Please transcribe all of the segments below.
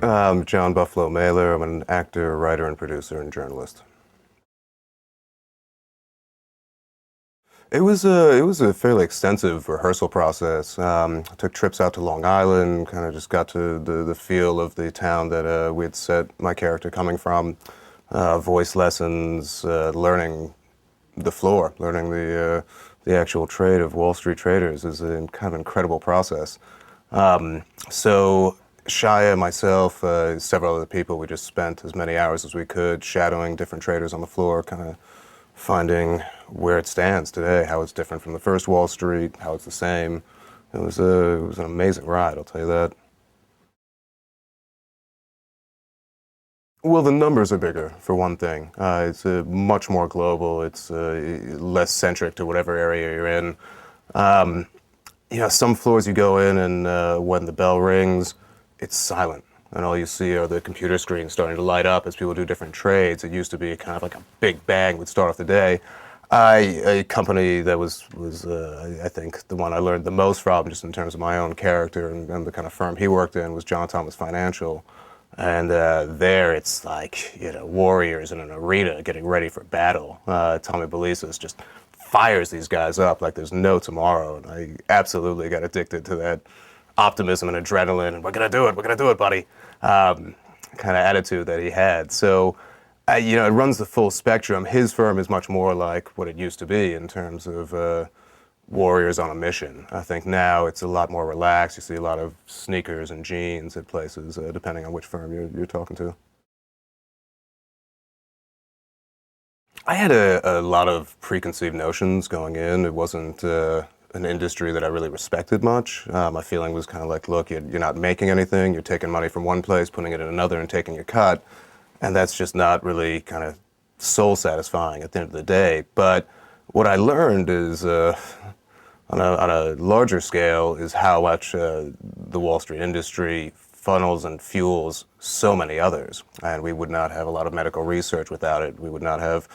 John Buffalo Mailer. I'm an actor, writer, and producer and journalist. It was a fairly extensive rehearsal process. I took trips out to Long Island, kind of just got to the feel of the town that we had set my character coming from. Voice lessons, learning the floor, learning the actual trade of Wall Street traders is a kind of incredible process. So Shia, myself, several other people, we just spent as many hours as we could shadowing different traders on the floor, kind of finding where it stands today, how it's different from the first Wall Street, how it's the same. It was an amazing ride, I'll tell you that. Well, the numbers are bigger, for one thing. It's much more global. It's less centric to whatever area you're in. Um, some floors you go in, and when the bell rings, it's silent. And all you see are the computer screens starting to light up as people do different trades. It used to be kind of like a big bang would start off the day. A company that was I think the one I learned the most from, just in terms of my own character and the kind of firm he worked in, was John Thomas Financial. And there it's like, warriors in an arena getting ready for battle. Tommy Belisis just fires these guys up like there's no tomorrow. And I absolutely got addicted to that optimism and adrenaline and we're gonna do it, buddy, kind of attitude that he had. So, it runs the full spectrum. His firm is much more like what it used to be in terms of warriors on a mission. I think now it's a lot more relaxed. You see a lot of sneakers and jeans at places, depending on which firm you're talking to. I had a lot of preconceived notions going in. It wasn't an industry that I really respected much. My feeling was kind of like, look, you're not making anything. You're taking money from one place, putting it in another, and taking your cut. And that's just not really kind of soul satisfying at the end of the day. But what I learned is on a larger scale is how much the Wall Street industry funnels and fuels so many others. And we would not have a lot of medical research without it. We would not have,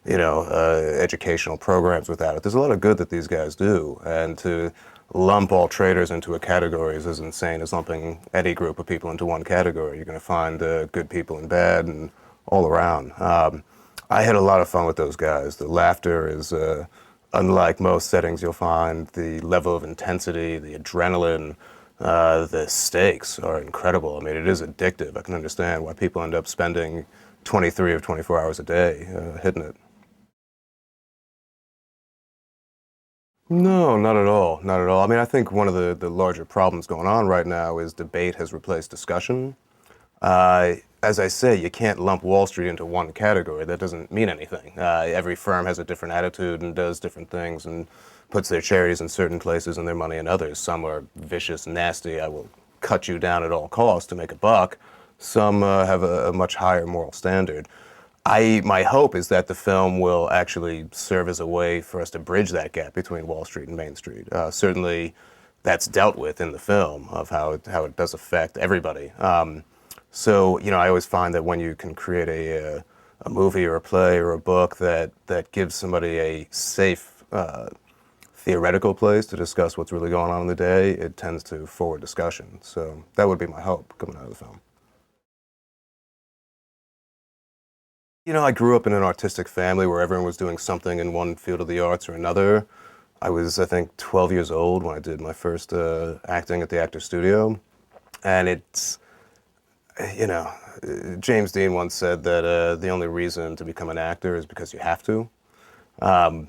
educational programs without it. There's a lot of good that these guys do. And to lump all traders into a category is as insane as lumping any group of people into one category. You're going to find good people and bad and all around. I had a lot of fun with those guys. The laughter is unlike most settings you'll find. The level of intensity, the adrenaline, the stakes are incredible. I mean, it is addictive. I can understand why people end up spending 23 or 24 hours a day hitting it. No, not at all. Not at all. I mean, I think one of the larger problems going on right now is debate has replaced discussion. As I say, you can't lump Wall Street into one category. That doesn't mean anything. Every firm has a different attitude and does different things and puts their charities in certain places and their money in others. Some are vicious, nasty. I will cut you down at all costs to make a buck. Some have a much higher moral standard. My hope is that the film will actually serve as a way for us to bridge that gap between Wall Street and Main Street. Certainly, that's dealt with in the film of how it does affect everybody. So, I always find that when you can create a movie or a play or a book that gives somebody a safe theoretical place to discuss what's really going on in the day, it tends to forward discussion. So that would be my hope coming out of the film. I grew up in an artistic family where everyone was doing something in one field of the arts or another. I was, I think, 12 years old when I did my first acting at the Actor Studio. And you know, James Dean once said that the only reason to become an actor is because you have to. Um,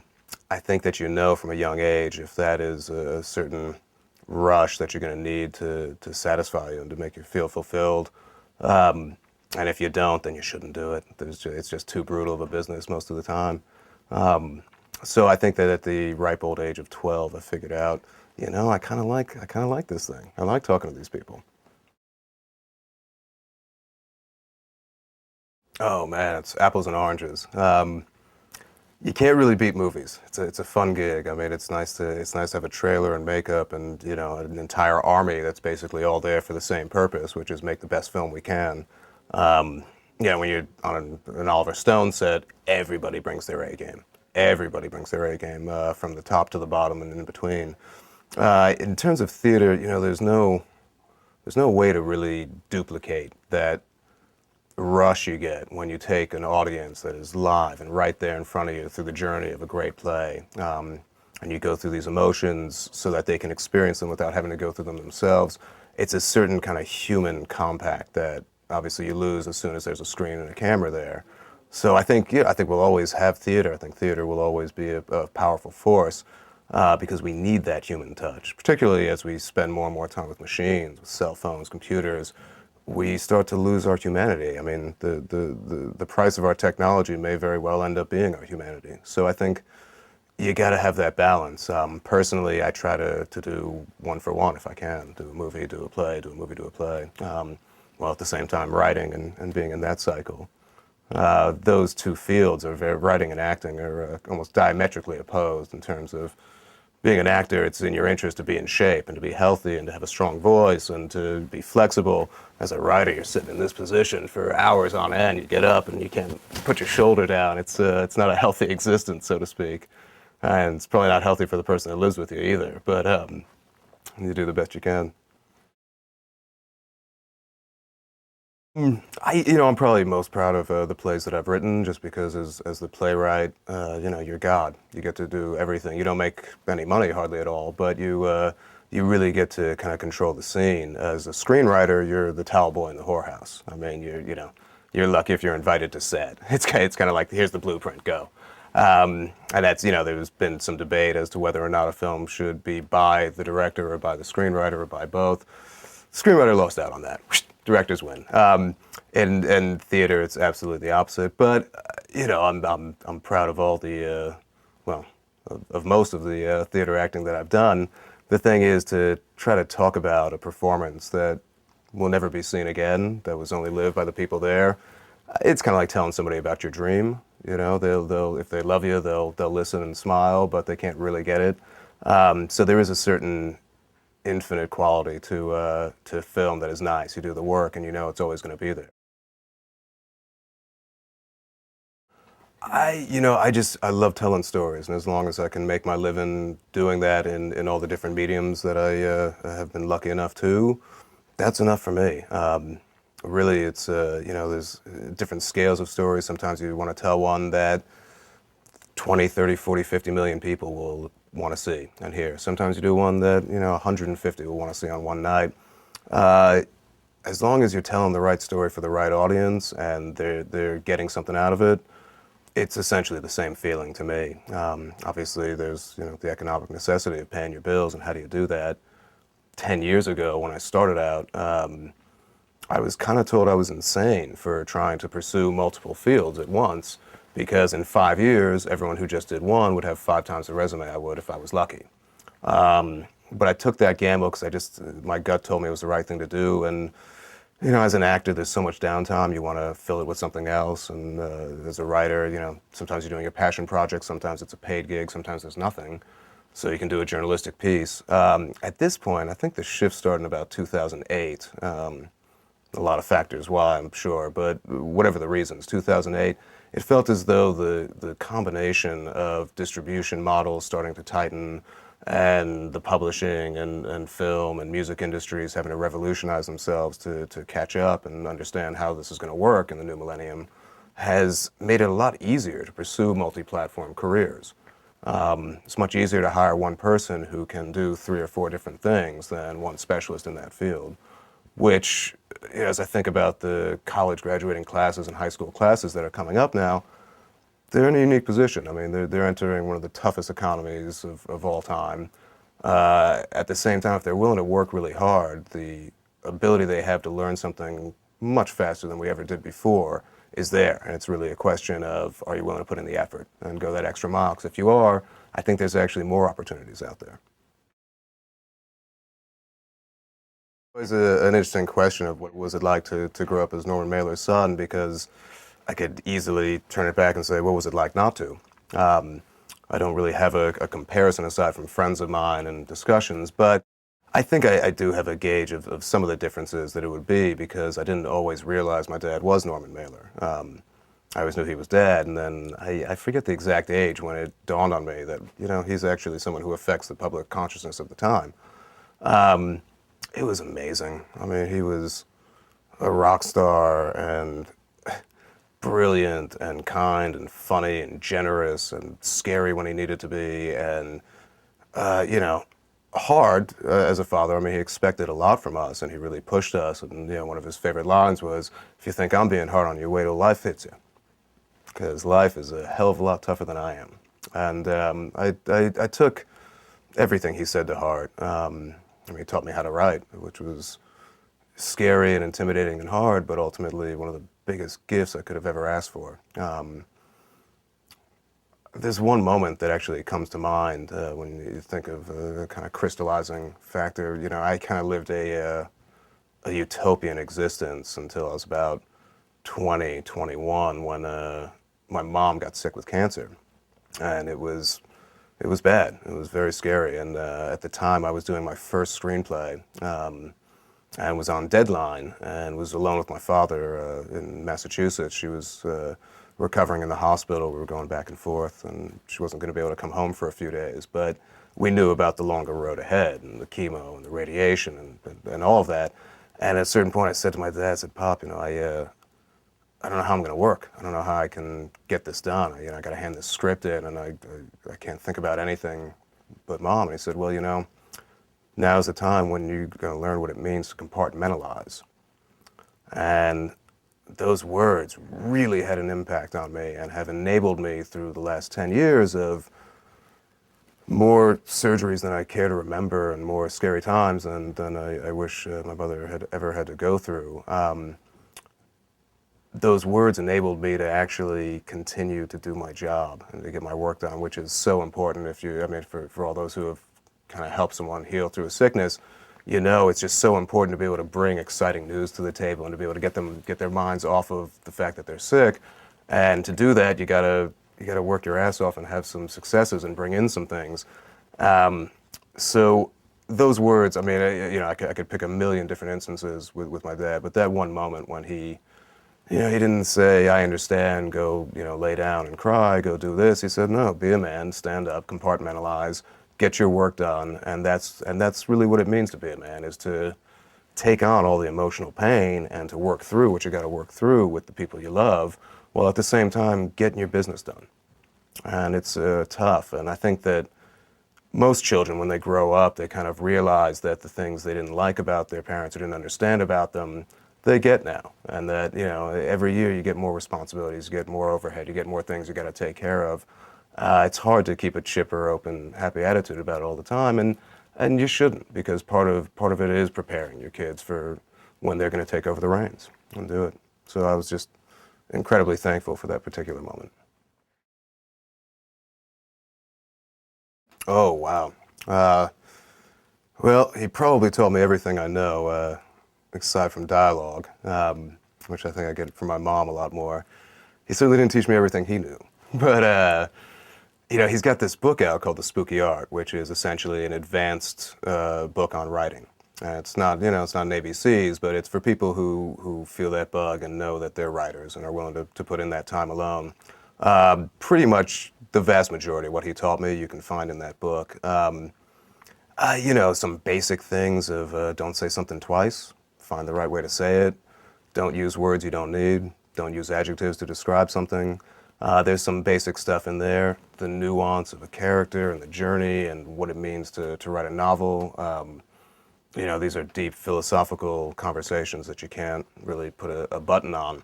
I think that from a young age if that is a certain rush that you're going to need to satisfy you and to make you feel fulfilled. Um, and if you don't, then you shouldn't do it. It's just too brutal of a business most of the time. Um, so I think that at the ripe old age of 12, I figured out, I kind of like this thing. I like talking to these people. Oh man, it's apples and oranges. You can't really beat movies. It's a fun gig. I mean, it's nice to have a trailer and makeup and an entire army that's basically all there for the same purpose, which is make the best film we can. Um, when you're on an Oliver Stone set, everybody brings their A game. Everybody brings their A game from the top to the bottom and in between. In terms of theater, there's no way to really duplicate that rush you get when you take an audience that is live and right there in front of you through the journey of a great play. And you go through these emotions so that they can experience them without having to go through them themselves. It's a certain kind of human compact that obviously you lose as soon as there's a screen and a camera there. So I think, yeah, I think we'll always have theater. I think theater will always be a powerful force because we need that human touch, particularly as we spend more and more time with machines, with cell phones, computers. We start to lose our humanity. I mean, the price of our technology may very well end up being our humanity. So I think you got to have that balance. Personally, I try to do one for one if I can. Do a movie, do a play, do a movie, do a play. While at the same time writing and being in that cycle. Those two fields, writing and acting, are almost diametrically opposed in terms of being an actor. It's in your interest to be in shape and to be healthy and to have a strong voice and to be flexible. As a writer, you're sitting in this position for hours on end. You get up and you can't put your shoulder down. It's not a healthy existence, so to speak. And it's probably not healthy for the person that lives with you either. But you do the best you can. I'm probably most proud of the plays that I've written, just because as the playwright, you're God. You get to do everything. You don't make any money hardly at all, but you really get to kind of control the scene. As a screenwriter, you're the towel boy in the whorehouse. I mean, you're lucky if you're invited to set. It's kind of like, here's the blueprint, go. And that's, there's been some debate as to whether or not a film should be by the director or by the screenwriter or by both. Screenwriter lost out on that. Directors win. In theater, it's absolutely the opposite. But I'm proud of all the of most of the theater acting that I've done. The thing is to try to talk about a performance that will never be seen again, that was only lived by the people there. It's kind of like telling somebody about your dream. They'll if they love you, they'll listen and smile, but they can't really get it. So there is a certain infinite quality to film that is nice. You do the work and you know it's always going to be there. I love telling stories, and as long as I can make my living doing that in all the different mediums that I have been lucky enough to, that's enough for me. Really, it's there's different scales of stories. Sometimes you want to tell one that 20, 30, 40, 50 million people will want to see and hear. Sometimes you do one that 150 will want to see on one night. As long as you're telling the right story for the right audience and they're getting something out of it, it's essentially the same feeling to me. Obviously, there's the economic necessity of paying your bills, and how do you do that? 10 years ago, when I started out, I was kind of told I was insane for trying to pursue multiple fields at once, because in 5 years, everyone who just did one would have 5 times the resume I would if I was lucky. But I took that gamble because my gut told me it was the right thing to do. And as an actor, there's so much downtime. You want to fill it with something else. And as a writer, sometimes you're doing a passion project, sometimes it's a paid gig, sometimes there's nothing. So you can do a journalistic piece. At this point, I think the shift started in about 2008. A lot of factors why, I'm sure, but whatever the reasons, 2008, it felt as though the combination of distribution models starting to tighten and the publishing and film and music industries having to revolutionize themselves to catch up and understand how this is going to work in the new millennium has made it a lot easier to pursue multi-platform careers. It's much easier to hire one person who can do 3 or 4 different things than one specialist in that field, which, as I think about the college graduating classes and high school classes that are coming up now, they're in a unique position. I mean, they're entering one of the toughest economies of all time. At the same time, if they're willing to work really hard, the ability they have to learn something much faster than we ever did before is there. And it's really a question of, are you willing to put in the effort and go that extra mile? Because if you are, I think there's actually more opportunities out there. It's an interesting question of what was it like to grow up as Norman Mailer's son, because I could easily turn it back and say, what was it like not to? I don't really have a comparison aside from friends of mine and discussions, but I think I do have a gauge of some of the differences that it would be, because I didn't always realize my dad was Norman Mailer. I always knew he was Dad, and then I forget the exact age when it dawned on me that, he's actually someone who affects the public consciousness of the time. It was amazing. I mean, he was a rock star and brilliant and kind and funny and generous and scary when he needed to be, and you know, hard as a father. I mean, he expected a lot from us, and he really pushed us. And you know, one of his favorite lines was, "If you think I'm being hard on you, wait till life hits you, because life is a hell of a lot tougher than I am." And I took everything he said to heart. I mean, he taught me how to write, which was scary and intimidating and hard, but ultimately one of the biggest gifts I could have ever asked for. There's one moment that actually comes to mind when you think of the kind of crystallizing factor. You know, I kind of lived a utopian existence until I was about 20, 21 when my mom got sick with cancer. And it was bad. It was very scary. And at the time I was doing my first screenplay and was on deadline and was alone with my father in Massachusetts. She was recovering in the hospital. We were going back and forth, and she wasn't going to be able to come home for a few days. But we knew about the longer road ahead and the chemo and the radiation and all of that. And at a certain point I said to my dad, I said, "Pop, you know, I don't know how I'm going to work. I don't know how I can get this done. You know, I got to hand this script in, and I can't think about anything but Mom." And he said, "Well, you know, now's the time when you're going to learn what it means to compartmentalize." And those words really had an impact on me and have enabled me through the last 10 years of more surgeries than I care to remember and more scary times than I wish my mother had ever had to go through. Those words enabled me to actually continue to do my job and to get my work done, which is so important. If you, I mean, for all those who have kind of helped someone heal through a sickness, you know, it's just so important to be able to bring exciting news to the table and to be able to get their minds off of the fact that they're sick. And to do that, you gotta work your ass off and have some successes and bring in some things. So those words, I mean, you know, I could pick a million different instances with my dad, but that one moment when he, you know, he didn't say, "I understand, go, you know, lay down and cry, go do this." He said, "No, be a man, stand up, compartmentalize, get your work done." And that's really what it means to be a man, is to take on all the emotional pain and to work through what you got to work through with the people you love, while at the same time getting your business done. And it's tough. And I think that most children, when they grow up, they kind of realize that the things they didn't like about their parents or didn't understand about them, they get now. And that, you know, every year you get more responsibilities, you get more overhead, you get more things you got to take care of. It's hard to keep a chipper, open, happy attitude about it all the time, and you shouldn't, because part of it is preparing your kids for when they're going to take over the reins and do it. So I was just incredibly thankful for that particular moment. Oh, wow. Well, he probably told me everything I know, aside from dialogue, which I think I get from my mom a lot more. He certainly didn't teach me everything he knew. But, you know, he's got this book out called The Spooky Art, which is essentially an advanced book on writing. It's not, you know, it's not an ABCs, but it's for people who feel that bug and know that they're writers and are willing to put in that time alone. Pretty much the vast majority of what he taught me you can find in that book. You know, some basic things of don't say something twice, find the right way to say it, don't use words you don't need, don't use adjectives to describe something. There's some basic stuff in there, the nuance of a character and the journey and what it means to write a novel. You know, these are deep philosophical conversations that you can't really put a button on.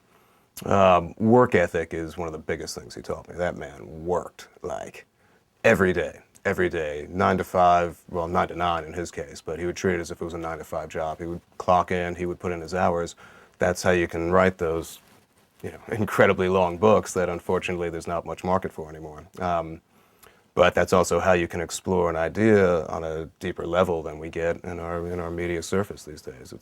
Work ethic is one of the biggest things he taught me. That man worked like every day, 9 to 5, well, 9 to 9 in his case, but he would treat it as if it was a 9 to 5 job. He would clock in, he would put in his hours. That's how you can write those, you know, incredibly long books that unfortunately there's not much market for anymore. But that's also how you can explore an idea on a deeper level than we get in our media surface these days.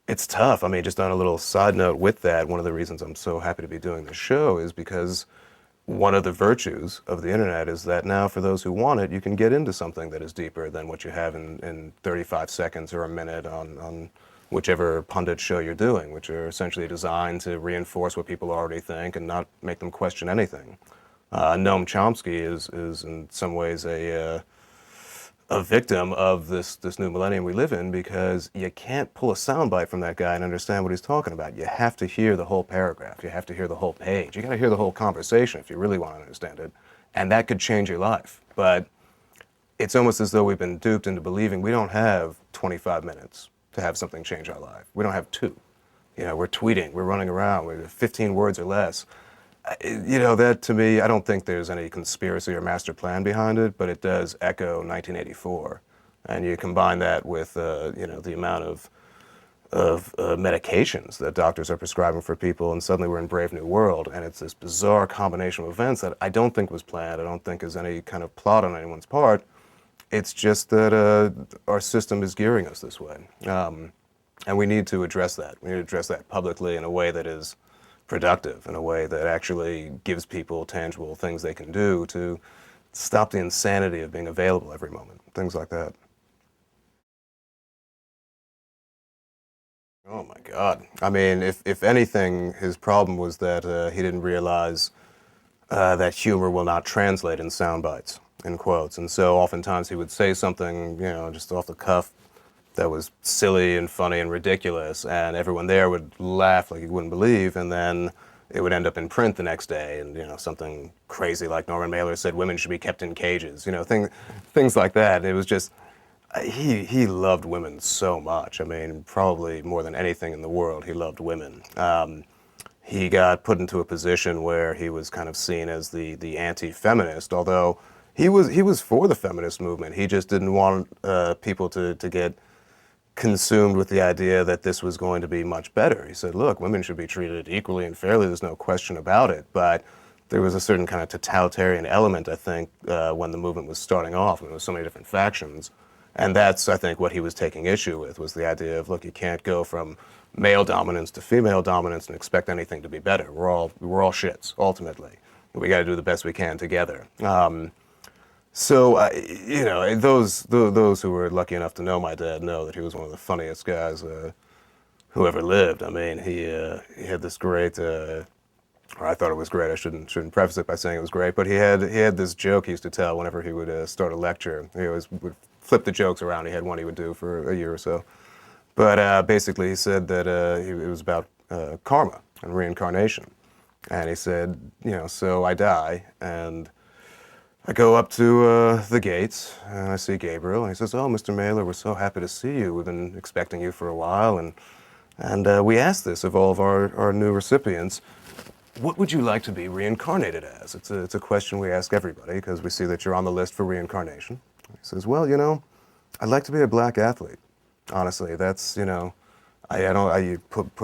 It's tough. I mean, just on a little side note with that, one of the reasons I'm so happy to be doing this show is because one of the virtues of the internet is that now, for those who want it, you can get into something that is deeper than what you have in 35 seconds or a minute on whichever pundit show you're doing, which are essentially designed to reinforce what people already think and not make them question anything. Noam Chomsky is in some ways a victim of this new millennium we live in, because you can't pull a soundbite from that guy and understand what he's talking about. You have to hear the whole paragraph. You have to hear the whole page. You got to hear the whole conversation if you really want to understand it. And that could change your life. But it's almost as though we've been duped into believing we don't have 25 minutes to have something change our life. We don't have two. You know, we're tweeting, we're running around, we're 15 words or less. You know, that to me, I don't think there's any conspiracy or master plan behind it, but it does echo 1984. And you combine that with, you know, the amount of medications that doctors are prescribing for people, and suddenly we're in Brave New World, and it's this bizarre combination of events that I don't think was planned. I don't think is any kind of plot on anyone's part. It's just that our system is gearing us this way. And we need to address that. We need to address that publicly in a way that is productive, in a way that actually gives people tangible things they can do to stop the insanity of being available every moment, things like that. Oh my God. I mean, if anything, his problem was that he didn't realize that humor will not translate in sound bites, in quotes. And so oftentimes he would say something, you know, just off the cuff that was silly and funny and ridiculous, and everyone there would laugh like you wouldn't believe, and then it would end up in print the next day, and you know, something crazy like Norman Mailer said women should be kept in cages, you know, things like that. It was just he loved women so much. I mean, probably more than anything in the world, he loved women. He got put into a position where he was kind of seen as the anti-feminist, although he was for the feminist movement. He just didn't want people to get consumed with the idea that this was going to be much better. He said, look, women should be treated equally and fairly, there's no question about it. But there was a certain kind of totalitarian element, I think, when the movement was starting off, and there was so many different factions. And that's, I think, what he was taking issue with, was the idea of, look, you can't go from male dominance to female dominance and expect anything to be better. We're all shits, ultimately. We got to do the best we can together. So, you know, those who were lucky enough to know my dad know that he was one of the funniest guys who ever lived. I mean, he had this great, or I thought it was great. I shouldn't preface it by saying it was great, but he had this joke he used to tell whenever he would start a lecture. He always would flip the jokes around. He had one he would do for a year or so. But basically, he said that it was about karma and reincarnation. And he said, you know, so I die, and I go up to the gates, and I see Gabriel, and he says, oh, Mr. Mailer, we're so happy to see you. We've been expecting you for a while, and we asked this of all of our new recipients. What would you like to be reincarnated as? It's a question we ask everybody, because we see that you're on the list for reincarnation. He says, well, you know, I'd like to be a black athlete. Honestly, that's, you know, you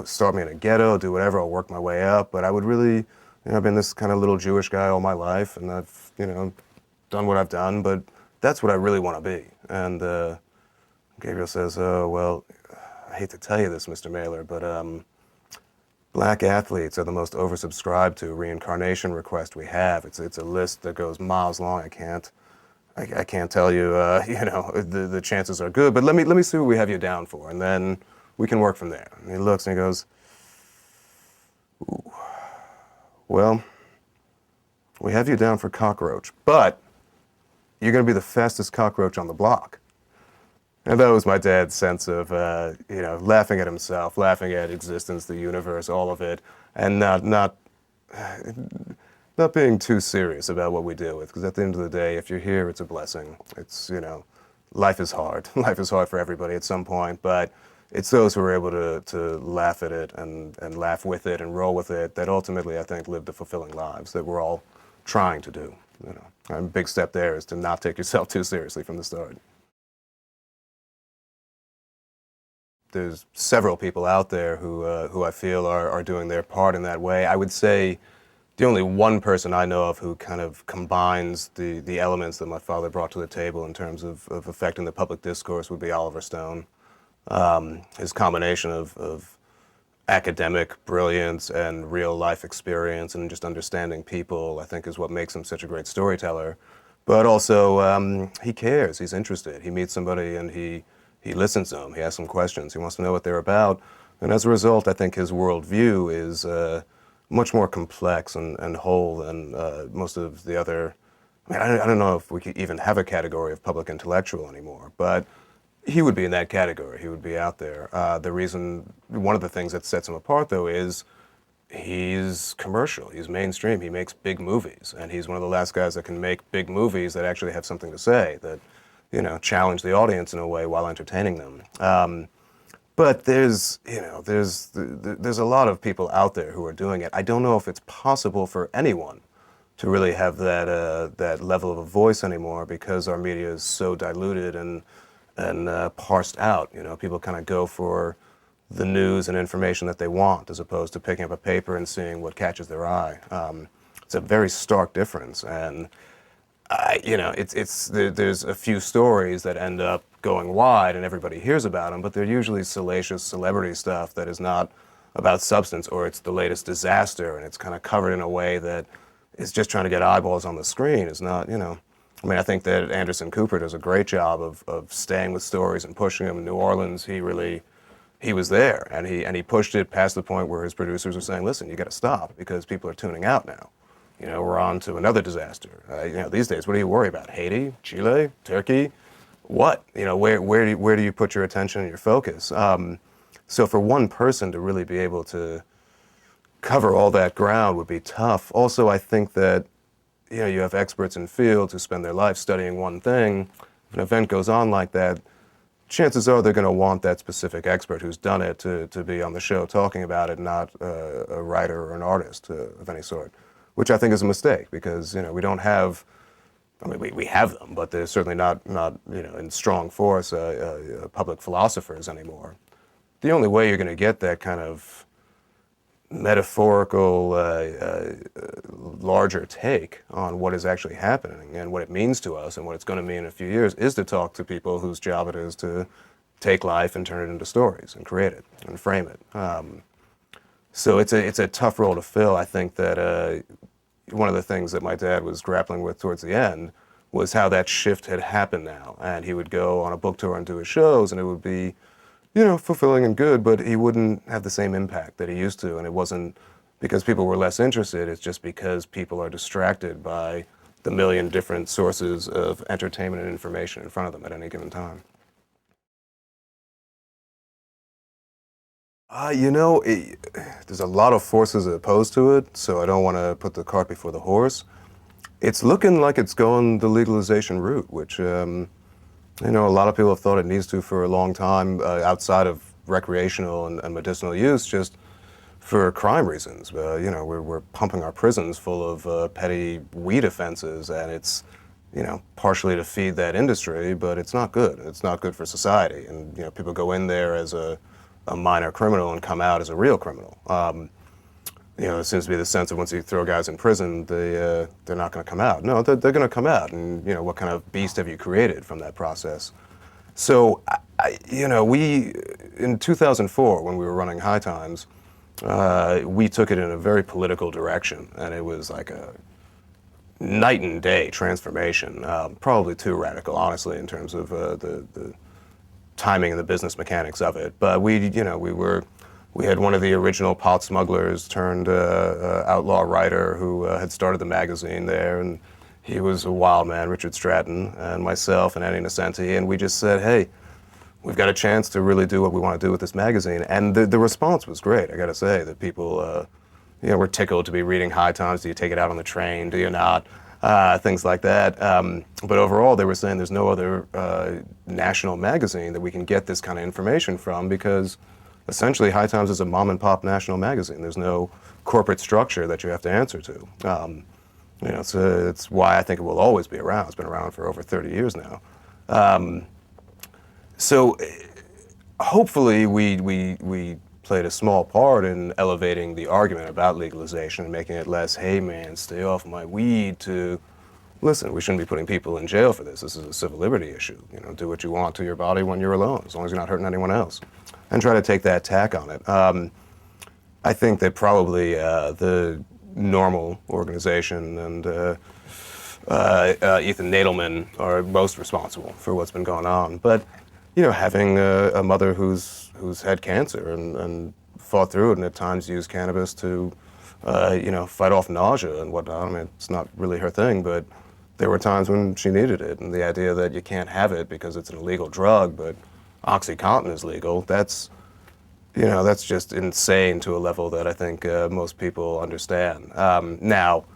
start me in a ghetto, do whatever, I'll work my way up, but I would really, you know, I've been this kind of little Jewish guy all my life, and I've, you know, done what I've done, but that's what I really want to be. And Gabriel says, oh, well, I hate to tell you this, Mr. Mailer, but black athletes are the most oversubscribed to reincarnation request we have. It's a list that goes miles long. I can't tell you, you know, the chances are good, but let me see what we have you down for, and then we can work from there. And he looks and he goes, ooh, well, we have you down for cockroach, but you're going to be the fastest cockroach on the block. And that was my dad's sense of, you know, laughing at himself, laughing at existence, the universe, all of it, and not being too serious about what we deal with. Because at the end of the day, if you're here, it's a blessing. It's, you know, life is hard. Life is hard for everybody at some point, but it's those who are able to laugh at it and laugh with it and roll with it that ultimately, I think, live the fulfilling lives that we're all trying to do. You know, and a big step there is to not take yourself too seriously from the start. There's several people out there who I feel are doing their part in that way. I would say the only one person I know of who kind of combines the elements that my father brought to the table in terms of affecting the public discourse would be Oliver Stone. His combination of academic brilliance and real life experience and just understanding people, I think, is what makes him such a great storyteller. But also, he cares, he's interested. He meets somebody and he listens to them, he asks them questions, he wants to know what they're about. And as a result, I think his worldview is much more complex and whole than most of the other I mean, I don't know if we could even have a category of public intellectual anymore, but he would be in that category. He would be out there. One of the things that sets him apart, though, is he's commercial. He's mainstream. He makes big movies, and he's one of the last guys that can make big movies that actually have something to say, that, challenge the audience in a way while entertaining them. But there's a lot of people out there who are doing it. I don't know if it's possible for anyone to really have that level of a voice anymore, because our media is so diluted and parsed out. People kind of go for the news and information that they want, as opposed to picking up a paper and seeing what catches their eye. It's a very stark difference, and there's a few stories that end up going wide and everybody hears about them, but they're usually salacious celebrity stuff that is not about substance, or it's the latest disaster and it's kind of covered in a way that is just trying to get eyeballs on the screen. Is not, I mean, I think that Anderson Cooper does a great job of staying with stories and pushing them. In New Orleans, he was there, and he pushed it past the point where his producers are saying, listen, you got to stop, because people are tuning out now. We're on to another disaster. These days, what do you worry about? Haiti, Chile, Turkey? What? Where do you put your attention and your focus? So for one person to really be able to cover all that ground would be tough. Also, I think that you have experts in fields who spend their life studying one thing. If an event goes on like that, chances are they're going to want that specific expert who's done it to be on the show talking about it, not a writer or an artist of any sort, which I think is a mistake, because we don't have. I mean, we have them, but they're certainly not in strong force public philosophers anymore. The only way you're going to get that kind of metaphorical, larger take on what is actually happening and what it means to us and what it's going to mean in a few years is to talk to people whose job it is to take life and turn it into stories and create it and frame it. So it's a tough role to fill. I think that one of the things that my dad was grappling with towards the end was how that shift had happened now. And he would go on a book tour and do his shows, and it would be fulfilling and good, but he wouldn't have the same impact that he used to. And it wasn't because people were less interested, it's just because people are distracted by the million different sources of entertainment and information in front of them at any given time. There's a lot of forces opposed to it, so I don't want to put the cart before the horse. It's looking like it's going the legalization route, which a lot of people have thought it needs to for a long time, outside of recreational and medicinal use, just for crime reasons. We're pumping our prisons full of petty weed offenses, and it's, partially to feed that industry, but it's not good. It's not good for society. And, people go in there as a minor criminal and come out as a real criminal. There seems to be the sense that once you throw guys in prison, they're not going to come out. No, they're going to come out, and what kind of beast have you created from that process? So, we in 2004, when we were running High Times, we took it in a very political direction, and it was like a night and day transformation. Probably too radical, honestly, in terms of the timing and the business mechanics of it. But we had one of the original pot smugglers turned outlaw writer who had started the magazine there, and he was a wild man, Richard Stratton, and myself and Annie Nascenti, and we just said, hey, we've got a chance to really do what we want to do with this magazine. And the response was great, I got to say, that people were tickled to be reading High Times. Do you take it out on the train? Do you not? Things like that. But overall, they were saying there's no other national magazine that we can get this kind of information from, because essentially, High Times is a mom-and-pop national magazine. There's no corporate structure that you have to answer to. It's why I think it will always be around. It's been around for over 30 years now. So hopefully we played a small part in elevating the argument about legalization and making it less, hey man, stay off my weed, to, listen, we shouldn't be putting people in jail for this. This is a civil liberty issue. Do what you want to your body when you're alone, as long as you're not hurting anyone else. And try to take that tack on it. I think that probably the normal organization and Ethan Nadelman are most responsible for what's been going on. But having a mother who's had cancer and fought through it, and at times used cannabis to fight off nausea and whatnot. I mean, it's not really her thing, but there were times when she needed it, and the idea that you can't have it because it's an illegal drug, but OxyContin is legal, that's just insane to a level that I think most people understand. Now,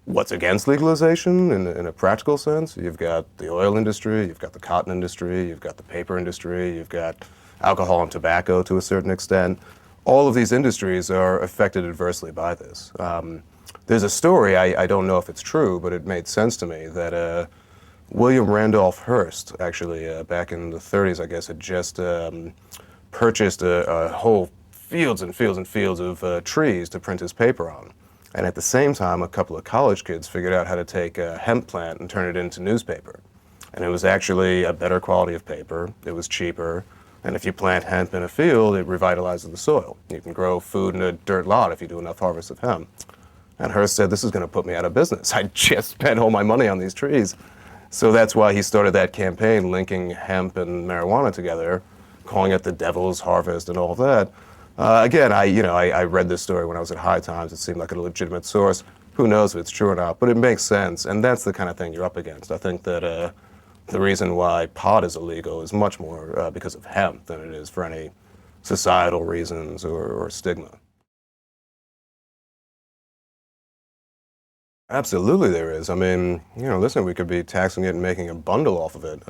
what's against legalization in a practical sense? You've got the oil industry, you've got the cotton industry, you've got the paper industry, you've got alcohol and tobacco to a certain extent. All of these industries are affected adversely by this. There's a story, I don't know if it's true, but it made sense to me, that William Randolph Hearst, actually, back in the 30s, I guess, had just purchased a whole fields and fields and fields of trees to print his paper on. And at the same time, a couple of college kids figured out how to take a hemp plant and turn it into newspaper. And it was actually a better quality of paper, it was cheaper, and if you plant hemp in a field, it revitalizes the soil. You can grow food in a dirt lot if you do enough harvest of hemp. And Hearst said, this is going to put me out of business. I just spent all my money on these trees. So that's why he started that campaign linking hemp and marijuana together, calling it the devil's harvest and all of that. Again, I read this story when I was at High Times. It seemed like a legitimate source. Who knows if it's true or not, but it makes sense, and that's the kind of thing you're up against. I think that the reason why pot is illegal is much more because of hemp than it is for any societal reasons or stigma. Absolutely there is. I mean, listen, we could be taxing it and making a bundle off of it.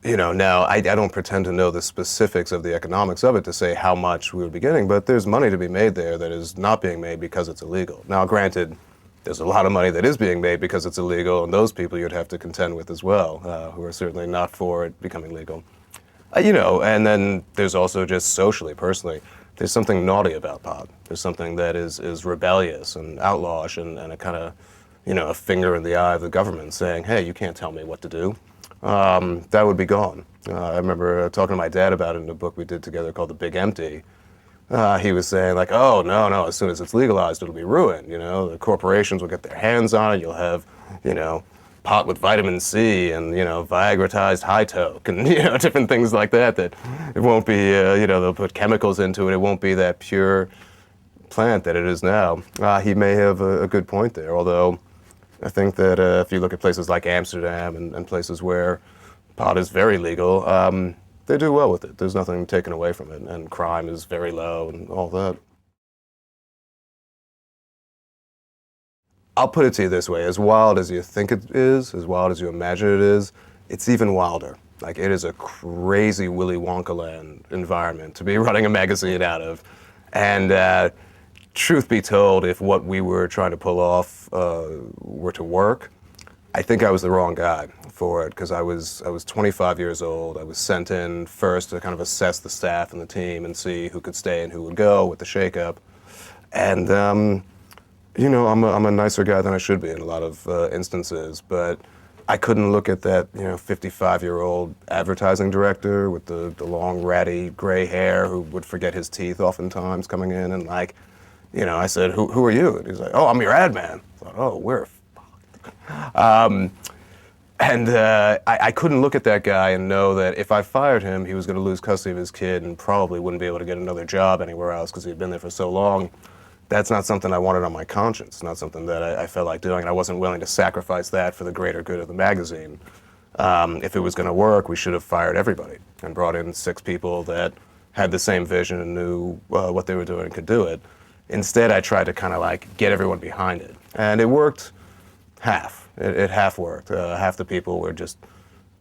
Now I don't pretend to know the specifics of the economics of it to say how much we would be getting, but there's money to be made there that is not being made because it's illegal. Now, granted, there's a lot of money that is being made because it's illegal, and those people you'd have to contend with as well, who are certainly not for it becoming legal. And then there's also just socially, personally, there's something naughty about pot. There's something that is rebellious and outlawish and a kind of, a finger in the eye of the government saying, hey, you can't tell me what to do. That would be gone. I remember talking to my dad about it in a book we did together called The Big Empty. He was saying like, oh, no, as soon as it's legalized, it'll be ruined. The corporations will get their hands on it. You'll have, pot with vitamin C and, Viagra-tized high toke and, different things like that it won't be, they'll put chemicals into it. It won't be that pure plant that it is now. He may have a good point there, although I think that if you look at places like Amsterdam and places where pot is very legal, they do well with it. There's nothing taken away from it, and crime is very low and all that. I'll put it to you this way, as wild as you think it is, as wild as you imagine it is, it's even wilder. Like, it is a crazy Willy Wonka land environment to be running a magazine out of. And truth be told, if what we were trying to pull off were to work, I think I was the wrong guy for it, because I was 25 years old. I was sent in first to kind of assess the staff and the team and see who could stay and who would go with the shakeup. And I'm a nicer guy than I should be in a lot of instances, but I couldn't look at that 55-year-old advertising director with the long ratty gray hair who would forget his teeth oftentimes coming in and I said, who are you? And he's like, oh, I'm your ad man. I thought, oh, we're fucked. I couldn't look at that guy and know that if I fired him, he was going to lose custody of his kid and probably wouldn't be able to get another job anywhere else because he'd been there for so long. That's not something I wanted on my conscience, not something that I felt like doing, and I wasn't willing to sacrifice that for the greater good of the magazine. If it was going to work, we should have fired everybody and brought in 6 people that had the same vision and knew what they were doing and could do it. Instead, I tried to kind of get everyone behind it, and it worked half. It half worked. Half the people were just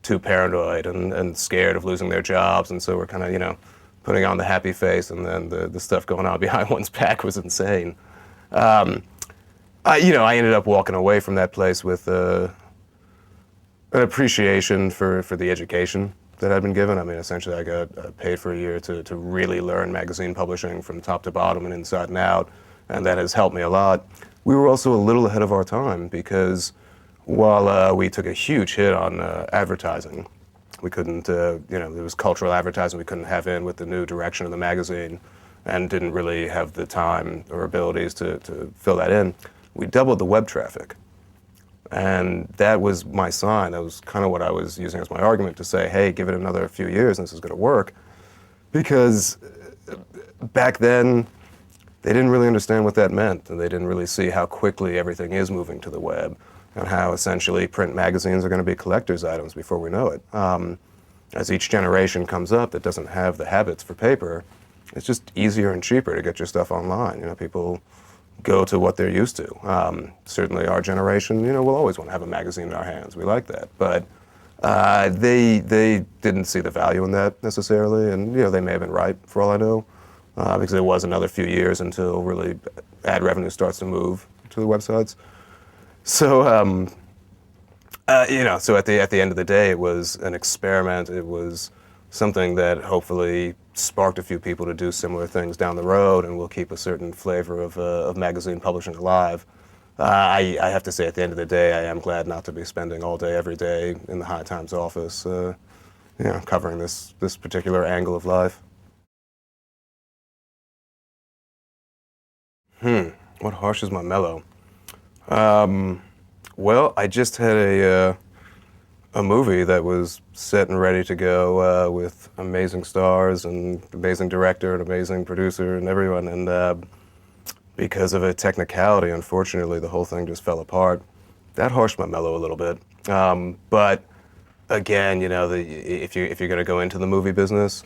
too paranoid and scared of losing their jobs, and so we're kind of, putting on the happy face, and then the stuff going on behind one's back was insane. I ended up walking away from that place with an appreciation for the education that I'd been given. I mean, essentially, I got paid for a year to really learn magazine publishing from top to bottom and inside and out, and that has helped me a lot. We were also a little ahead of our time because while we took a huge hit on advertising, we couldn't, there was cultural advertising we couldn't have in with the new direction of the magazine and didn't really have the time or abilities to fill that in. We doubled the web traffic. And that was my sign. That was kind of what I was using as my argument to say, hey, give it another few years and this is going to work. Because back then, they didn't really understand what that meant, and they didn't really see how quickly everything is moving to the web. and how essentially print magazines are going to be collector's items before we know it. As each generation comes up that doesn't have the habits for paper, it's just easier and cheaper to get your stuff online. You know, people go to what they're used to. Certainly our generation, you know, will always want to have a magazine in our hands. We like that. But they didn't see the value in that necessarily, and you know, they may have been right for all I know, because it was another few years until really ad revenue starts to move to the websites. So you know, so at the end of the day, it was an experiment. It was something that hopefully sparked a few people to do similar things down the road, and will keep a certain flavor of magazine publishing alive. I have to say, at the end of the day, I am glad not to be spending all day, every day in the High Times office, you know, covering this particular angle of life. What harshes my mellow? Well, I just had a movie that was set and ready to go with amazing stars and amazing director and amazing producer and everyone, and because of a technicality, unfortunately, the whole thing just fell apart. That harshed my mellow a little bit. But again, you know, if you're going to go into the movie business,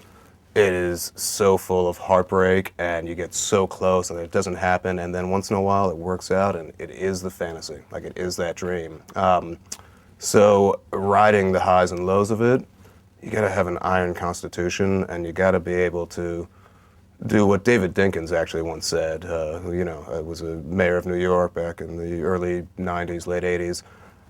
it is so full of heartbreak, and you get so close, and it doesn't happen, and then once in a while it works out, and it is the fantasy, like it is that dream. So riding the highs and lows of it, you got to have an iron constitution, and you got to be able to do what David Dinkins actually once said. You know, was a mayor of New York back in the early 90s, late 80s,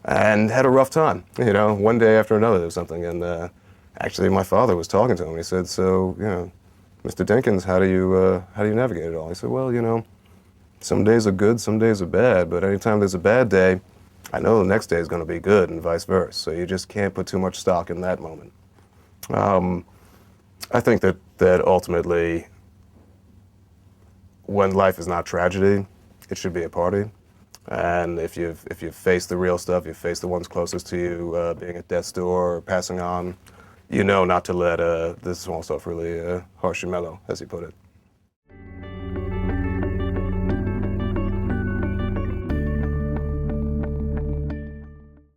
and had a rough time, you know, one day after another or something. And actually, my father was talking to him. He said, "So, you know, Mr. Dinkins, how do you navigate it all?" He said, "Well, you know, some days are good, some days are bad, but anytime there's a bad day, I know the next day is going to be good, and vice versa. So you just can't put too much stock in that moment." I think that ultimately, when life is not tragedy, it should be a party. And if you've faced the real stuff, you've faced the ones closest to you, being at death's door or passing on, you know not to let the small stuff really harsh your mellow, as he put it.